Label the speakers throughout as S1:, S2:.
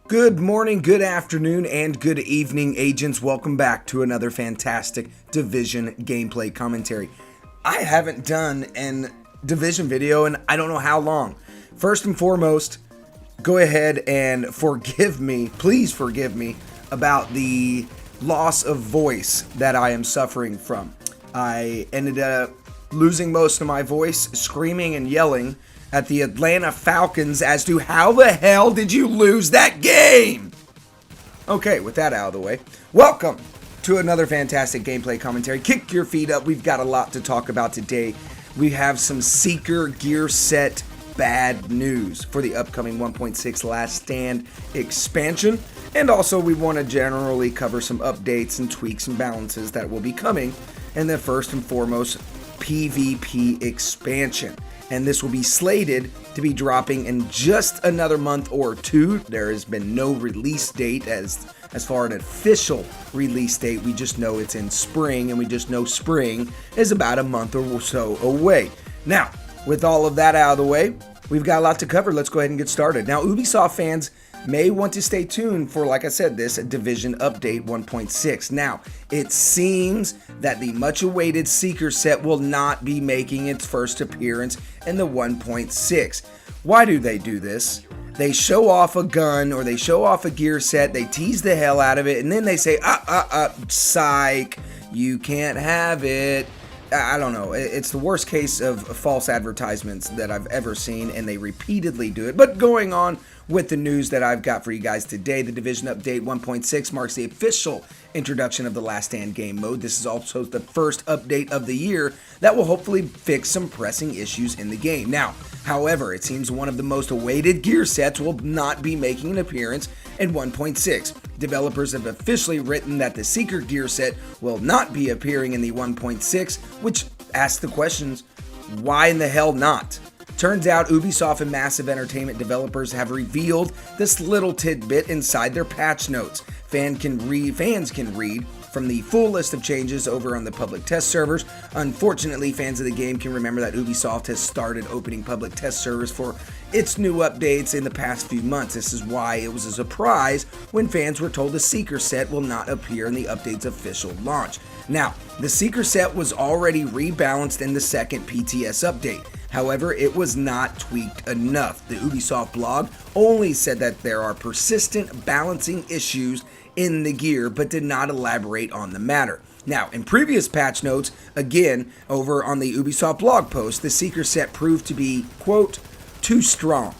S1: Good morning, good afternoon, and good evening, agents. Welcome back to another fantastic Division gameplay commentary. I haven't done an Division video in I don't know how long. First and foremost, go ahead and forgive me, please forgive me, about the loss of voice that I am suffering from. I ended up losing most of my voice, screaming and yelling at the Atlanta Falcons as to how the hell did you lose that game? Okay, with that out of the way, welcome to another fantastic gameplay commentary. Kick your feet up. We've got a lot to talk about today. We have some SEEKR Gear Set bad news for the upcoming 1.6 Last Stand expansion. And also we want to generally cover some updates and tweaks and balances that will be coming. And then first and foremost, PvP expansion. And this will be slated to be dropping in just another month or two. There has been no release date as far as an official release date. We just know it's in spring, and we just know spring is about a month or so away. Now, with all of that out of the way, we've got a lot to cover. Let's go ahead and get started. Now, Ubisoft fans may want to stay tuned for, like I said, this Division Update 1.6. Now, it seems that the much-awaited SEEKR set will not be making its first appearance in the 1.6. Why do they do this? They show off a gun or they show off a gear set, they tease the hell out of it, and then they say, psych, you can't have it. I don't know. It's the worst case of false advertisements that I've ever seen, and they repeatedly do it. But going on with the news that I've got for you guys today, the Division Update 1.6 marks the official introduction of the Last Stand game mode. This is also the first update of the year that will hopefully fix some pressing issues in the game. Now, however, it seems one of the most awaited gear sets will not be making an appearance in 1.6. Developers have officially written that the SEEKR Gear Set will not be appearing in the 1.6, which asks the questions, why in the hell not? Turns out Ubisoft and Massive Entertainment developers have revealed this little tidbit inside their patch notes. Fans can read from the full list of changes over on the public test servers. Unfortunately, fans of the game can remember that Ubisoft has started opening public test servers for its new updates in the past few months. This is why it was a surprise when fans were told the SEEKR set will not appear in the update's official launch. Now, the SEEKR set was already rebalanced in the second PTS update. However, it was not tweaked enough. The Ubisoft blog only said that there are persistent balancing issues in the gear, but did not elaborate on the matter. Now, in previous patch notes, again, over on the Ubisoft blog post, the SEEKR set proved to be, quote, too strong.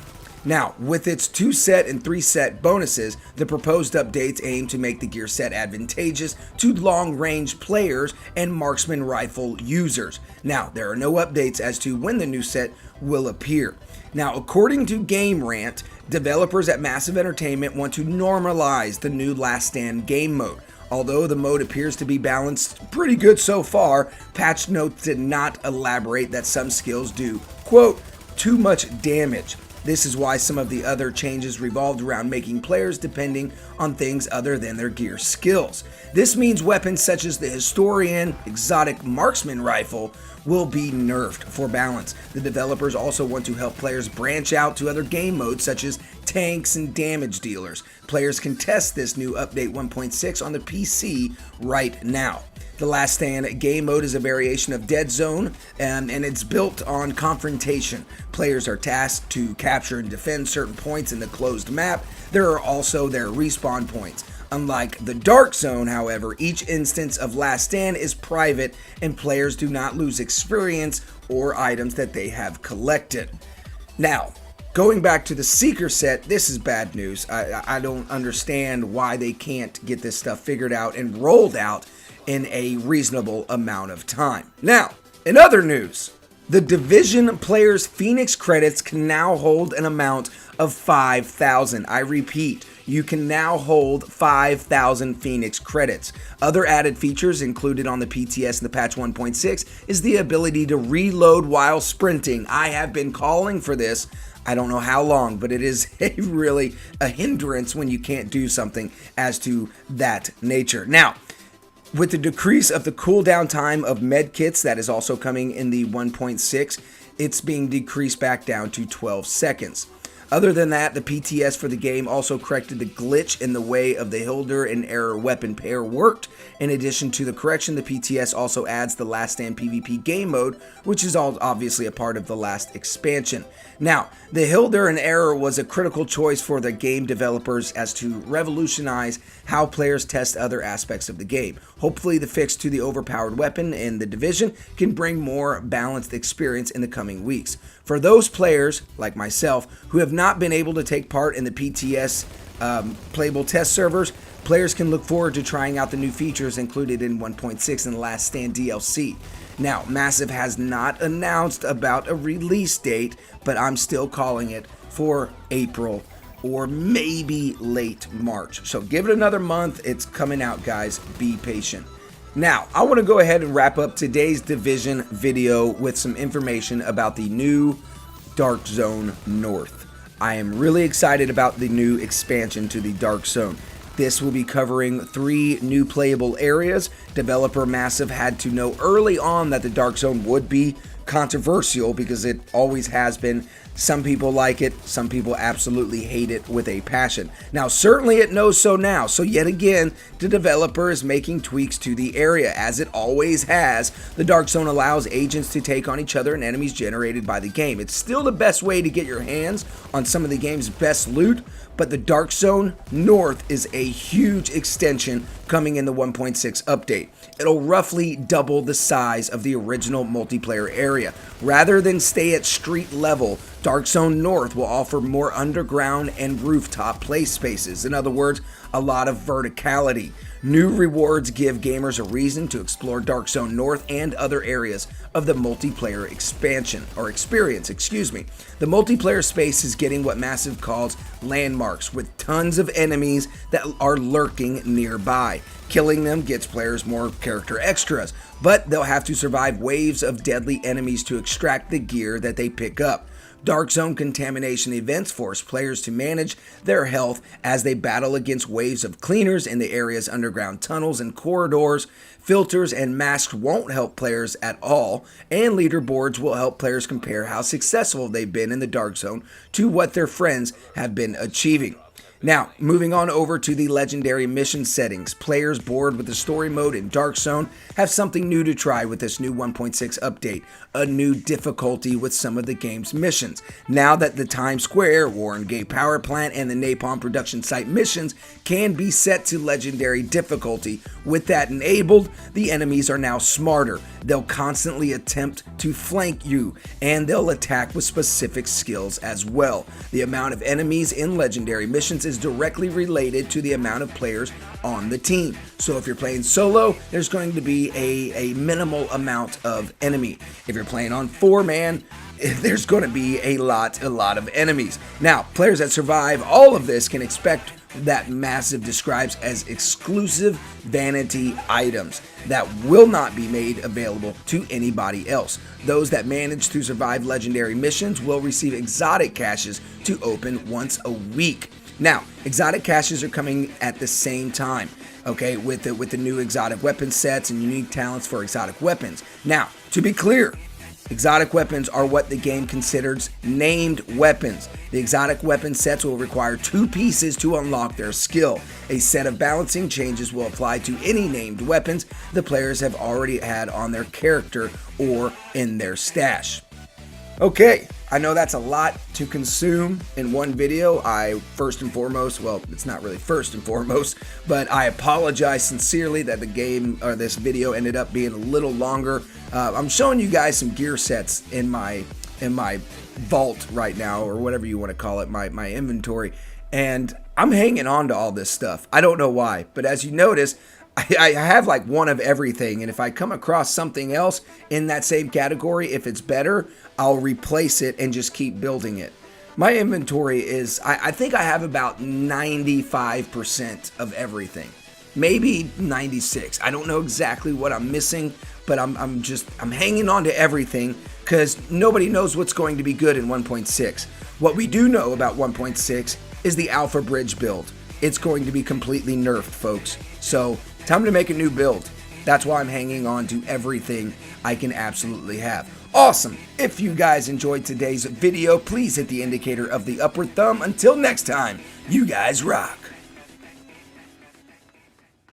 S1: Now, with its 2 set and 3 set bonuses, the proposed updates aim to make the gear set advantageous to long-range players and marksman rifle users. Now, there are no updates as to when the new set will appear. Now, according to Game Rant, developers at Massive Entertainment want to normalize the new Last Stand game mode. Although the mode appears to be balanced pretty good so far, patch notes did not elaborate that some skills do, quote, too much damage. This is why some of the other changes revolved around making players depending on things other than their gear skills. This means weapons such as the Historian exotic marksman rifle will be nerfed for balance. The developers also want to help players branch out to other game modes such as tanks and damage dealers. Players can test this new update 1.6 on the PC right now. The Last Stand game mode is a variation of Dead Zone, and it's built on confrontation. Players are tasked to capture and defend certain points in the closed map. There are also their respawn points. Unlike the Dark Zone, however, each instance of Last Stand is private, and players do not lose experience or items that they have collected. Now, going back to the SEEKR set, this is bad news. I don't understand why they can't get this stuff figured out and rolled out in a reasonable amount of time. Now, in other news, the Division players' Phoenix credits can now hold an amount of 5,000. I repeat, you can now hold 5,000 Phoenix credits. Other added features included on the PTS in the patch 1.6 is the ability to reload while sprinting. I have been calling for this. I don't know how long, but it is really a hindrance when you can't do something as to that nature. Now, with the decrease of the cooldown time of medkits that is also coming in the 1.6, it's being decreased back down to 12 seconds. Other than that, the PTS for the game also corrected the glitch in the way of the Hilder and Error weapon pair worked. In addition to the correction, the PTS also adds the Last Stand PvP game mode, which is all obviously a part of the last expansion. Now, the Hilder and Error was a critical choice for the game developers as to revolutionize how players test other aspects of the game. Hopefully, the fix to the overpowered weapon in the Division can bring more balanced experience in the coming weeks. For those players, like myself, who have not been able to take part in the PTS playable test servers, players can look forward to trying out the new features included in 1.6 and the Last Stand DLC. Now, Massive has not announced about a release date, but I'm still calling it for April or maybe late March. So give it another month. It's coming out, guys. Be patient. Now, I want to go ahead and wrap up today's Division video with some information about the new Dark Zone North. I am really excited about the new expansion to the Dark Zone. This will be covering 3 new playable areas. Developer Massive had to know early on that the Dark Zone would be controversial because it always has been. Some people like it, some people absolutely hate it with a passion. Now, certainly it knows so now. So yet again, the developer is making tweaks to the area, as it always has. The Dark Zone allows agents to take on each other and enemies generated by the game. It's still the best way to get your hands on some of the game's best loot, but the Dark Zone North is a huge extension coming in the 1.6 update. It'll roughly double the size of the original multiplayer area. Rather than stay at street level, Dark Zone North will offer more underground and rooftop play spaces. In other words, a lot of verticality. New rewards give gamers a reason to explore Dark Zone North and other areas of the multiplayer experience. The multiplayer space is getting what Massive calls landmarks, with tons of enemies that are lurking nearby. Killing them gets players more character extras, but they'll have to survive waves of deadly enemies to extract the gear that they pick up. Dark Zone contamination events force players to manage their health as they battle against waves of cleaners in the area's underground tunnels and corridors. Filters and masks won't help players at all, and leaderboards will help players compare how successful they've been in the Dark Zone to what their friends have been achieving. Now, moving on over to the legendary mission settings. Players bored with the story mode in Dark Zone have something new to try with this new 1.6 update, a new difficulty with some of the game's missions. Now that the Times Square, Warren Gate Power Plant, and the Napalm production site missions can be set to legendary difficulty, with that enabled, the enemies are now smarter. They'll constantly attempt to flank you, and they'll attack with specific skills as well. The amount of enemies in legendary missions is directly related to the amount of players on the team. So if you're playing solo, there's going to be a minimal amount of enemy. If you're playing on 4-man, there's going to be a lot of enemies. Now, players that survive all of this can expect that Massive describes as exclusive vanity items that will not be made available to anybody else. Those that manage to survive legendary missions will receive exotic caches to open once a week. Now, exotic caches are coming at the same time, okay, with the new exotic weapon sets and unique talents for exotic weapons. Now, to be clear, exotic weapons are what the game considers named weapons. The exotic weapon sets will require 2 pieces to unlock their skill. A set of balancing changes will apply to any named weapons the players have already had on their character or in their stash. Okay, I know that's a lot to consume in one video. First and foremost, well, it's not really first and foremost, but I apologize sincerely that the game or this video ended up being a little longer. I'm showing you guys some gear sets in my vault right now, or whatever you want to call it, my inventory, and I'm hanging on to all this stuff. I don't know why, but as you notice, I have like one of everything, and if I come across something else in that same category, if it's better, I'll replace it and just keep building it. My inventory is, I think I have about 95% of everything, maybe 96. I don't know exactly what I'm missing, but I'm hanging on to everything because nobody knows what's going to be good in 1.6. What we do know about 1.6 is the Alpha Bridge build. It's going to be completely nerfed, folks. So, time to make a new build. That's why I'm hanging on to everything I can absolutely have. Awesome. If you guys enjoyed today's video, please hit the indicator of the upward thumb. Until next time, you guys rock.